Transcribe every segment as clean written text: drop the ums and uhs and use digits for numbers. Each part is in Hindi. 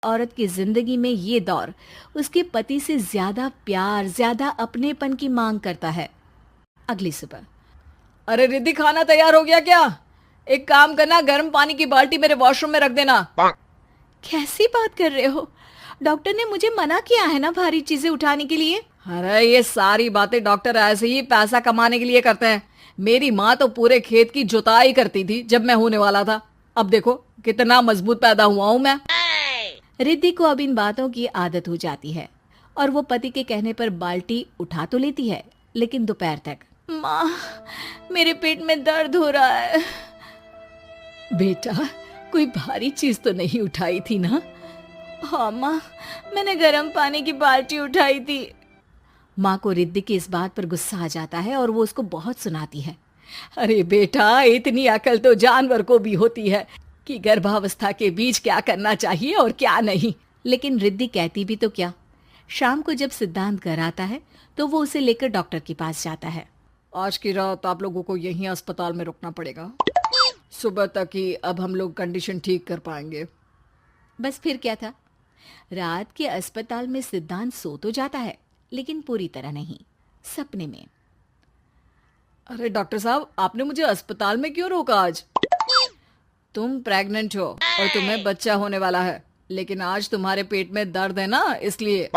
औरत की जिंदगी में ये दौर उसके पति से ज्यादा प्यार, ज्यादा अपनेपन की मांग करता है। अगली सुबह, अरे रिद्धि, खाना तैयार हो गया क्या? एक काम करना, गर्म पानी की बाल्टी मेरे वॉशरूम में रख देना। कैसी बात कर रहे हो? डॉक्टर ने मुझे मना किया है ना भारी चीजें उठाने के लिए। अरे ये सारी बातें डॉक्टर ऐसे ही पैसा कमाने के लिए करते हैं। मेरी माँ तो पूरे खेत की जुताई करती थी जब मैं होने वाला था। अब देखो कितना मजबूत पैदा हुआ हूं मैं। रिद्धि को अब इन बातों की आदत हो जाती है और वो पति के कहने पर बाल्टी उठा तो लेती है, लेकिन दोपहर तक। माँ, मेरे पेट में दर्द हो रहा है। बेटा, कोई भारी चीज तो नहीं उठाई थी ना? हाँ माँ, मैंने गर्म पानी की बाल्टी उठाई थी। माँ को रिद्धि की इस बात पर गुस्सा आ जाता है और वो उसको बहुत सुनाती है। अरे बेटा, इतनी अकल तो जानवर को भी होती है कि गर्भावस्था के बीच क्या करना चाहिए और क्या नहीं। लेकिन रिद्धि कहती भी तो क्या। शाम को जब सिद्धांत घर आता है तो वो उसे लेकर डॉक्टर के पास जाता है। आज की रात आप लोगों को यहीं अस्पताल में रुकना पड़ेगा। सुबह तक ही अब हम लोग कंडीशन ठीक कर पाएंगे। बस फिर क्या था। रात के अस्पताल में सिद्धांत सो तो जाता है, लेकिन पूरी तरह नहीं, सपने में। अरे डॉक्टर साहब, आपने मुझे अस्पताल में क्यों रोका आज? तुम प्रेग्नेंट हो और तुम्हें बच्चा होने वाला है, लेकिन आज तुम्हारे पेट में दर्द है ना, इसलिए।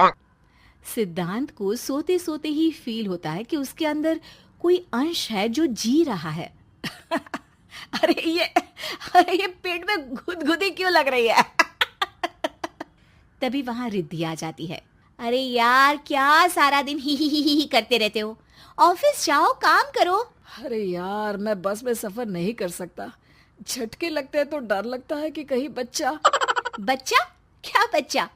सिद्धांत को सोते सोते ही फील होता है कि उसके अंदर कोई अंश है जो जी रहा है। अरे ये पेट में गुदगुदी क्यों लग रही है? तभी वहां रिद्धि आ जाती है। अरे यार, क्या सारा दिन ही करते रहते हो? ऑफिस जाओ, काम करो। अरे यार, मैं बस में सफर नहीं कर सकता। झटके लगते हैं तो डर लगता है कि कहीं बच्चा। बच्चा? क्या बच्चा?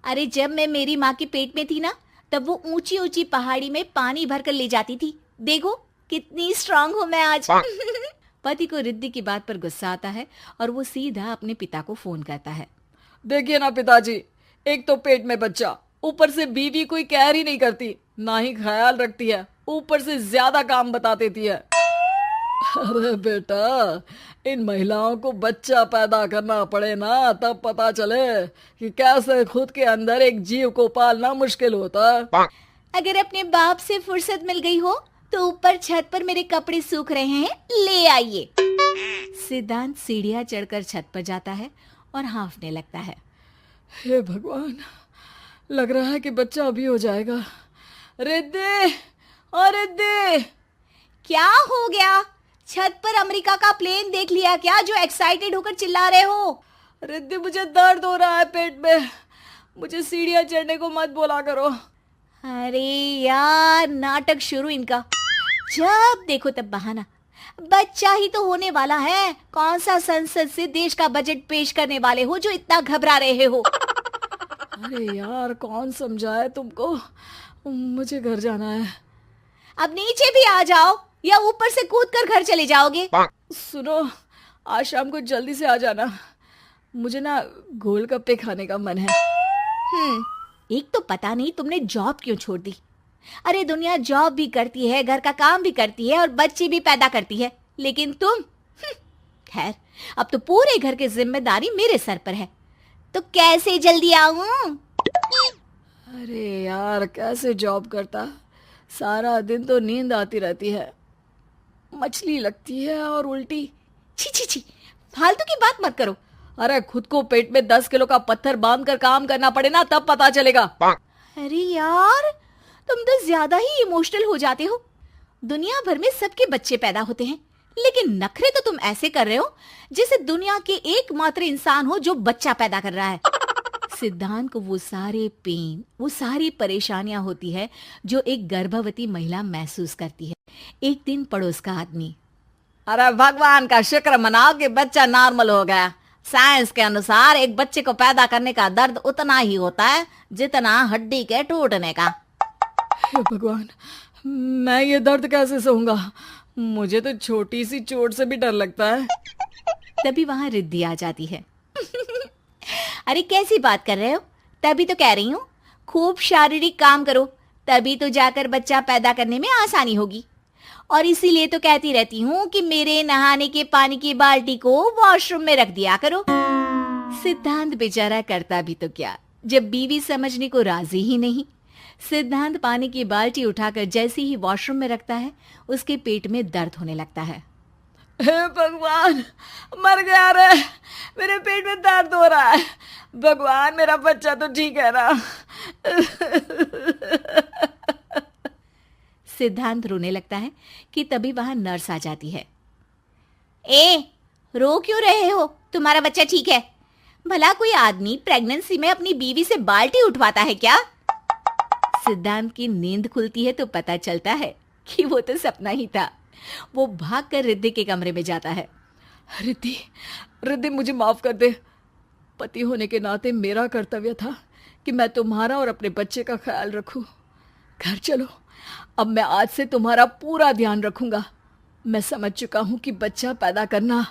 अरे जब मैं मेरी माँ के पेट में थी ना, तब वो ऊंची ऊंची पहाड़ी में पानी भरकर ले जाती थी। देखो कितनी स्ट्रांग हूँ मैं आज। पति को रिद्धि की बात पर गुस्सा आता है और वो सीधा अपने पिता को फोन करता है। देखिए ना पिताजी, एक तो पेट में बच्चा, ऊपर से बीवी कोई केयर ही नहीं करती, ना ही ख्याल रखती है, ऊपर से ज्यादा काम बता देती है। अरे बेटा, इन महिलाओं को बच्चा पैदा करना पड़े ना, तब पता चले कि कैसे खुद के अंदर एक जीव को पालना मुश्किल होता है। अगर अपने बाप से फुर्सत मिल गई हो तो ऊपर छत पर मेरे कपड़े सूख रहे हैं, ले आइए। सिद्धांत सीढ़ियां चढ़कर छत पर जाता है और हांफने लगता है। हे भगवान, लग रहा है कि बच्चा अभी हो जाएगा। रिद्धि, और रिद्धि। क्या हो गया? छत पर अमेरिका का प्लेन देख लिया क्या जो एक्साइटेड होकर चिल्ला रहे हो? रिद्धि, मुझे दर्द हो रहा है पेट में, मुझे सीढ़ियां चढ़ने को मत बोला करो। अरे यार, नाटक शुरू इनका। जब देखो तब बहाना। बच्चा ही तो होने वाला है, कौन सा संसद से देश का बजट पेश करने वाले हो जो इतना घबरा रहे हो? अरे यार, कौन समझाए तुमको, मुझे घर जाना है। अब नीचे भी आ जाओ या ऊपर से कूद कर घर चले जाओगे? सुनो, आज शाम को जल्दी से आ जाना, मुझे ना गोलगप्पे खाने का मन है। एक तो पता नहीं तुमने जॉब क्यों छोड़ दी। अरे दुनिया जॉब भी करती है, घर का काम भी करती है और बच्चे भी पैदा करती है, लेकिन तुम। खैर, अब तो पूरे घर की जिम्मेदारी मेरे सर पर है, तो कैसे जल्दी आऊं? अरे यार, कैसे जॉब करता, सारा दिन तो नींद आती रहती है, मछली लगती है और उल्टी। छी छी छी, फालतू की बात मत करो। अरे खुद को पेट में 10 किलो का पत्थर बांध कर काम करना पड़े ना, तब पता चलेगा। अरे यार, तुम तो ज्यादा ही इमोशनल हो जाते हो। दुनिया भर में सबके बच्चे पैदा होते हैं, लेकिन नखरे तो तुम ऐसे कर रहे हो जैसे दुनिया के एकमात्र इंसान हो जो बच्चा पैदा कर रहा है। सिद्धांत को वो सारे पेन, वो सारी परेशानियां होती है जो एक गर्भवती महिला महसूस करती है। एक दिन पड़ोस का आदमी, अरे भगवान का शुक्र मनाओ कि बच्चा नॉर्मल हो गया। साइंस के अनुसार एक बच्चे को पैदा करने का दर्द उतना ही होता है जितना हड्डी के टूटने का। हे भगवान, मैं ये दर्द कैसे सहूंगा, मुझे तो छोटी सी चोट से भी डर लगता है। तभी वहां रिद्धि आ जाती है। अरे कैसी बात कर रहे हो? तभी तो कह रही हूँ, खूब शारीरिक काम करो, तभी तो जाकर बच्चा पैदा करने में आसानी होगी। और इसीलिए तो कहती रहती हूँ कि मेरे नहाने के पानी की बाल्टी को वॉशरूम में रख दिया करो। सिद्धांत बेचारा करता भी तो क्या, जब बीवी समझने को राजी ही नहीं। सिद्धांत पानी की बाल्टी उठाकर जैसे ही वॉशरूम में रखता है, उसके पेट में दर्द होने लगता है। हे भगवान, मर गया रे, मेरे पेट में दर्द हो रहा है। भगवान, मेरा बच्चा तो ठीक है ना। सिद्धांत रोने लगता है कि तभी वहां नर्स आ जाती है। ए, रो क्यों रहे हो? तुम्हारा बच्चा ठीक है? भला कोई आदमी प्रेगनेंसी में अपनी बीवी से बाल्टी उठवाता है क्या? सिद्धांत की नींद खुलती है तो पता चलता है कि वो तो सपना ही था। वो भागकर रिद्धि के कमरे में जाता है। रिद्धि, रिद्धि, मुझे माफ कर दे। पति होने के नाते मेरा कर्तव्य था कि मैं तुम्हारा और अपने बच्चे का ख्याल रखूं। घर चलो, अब मैं आज से तुम्हारा पूरा ध्यान रखूंगा। मैं समझ चुका हूं कि बच्चा पैदा करना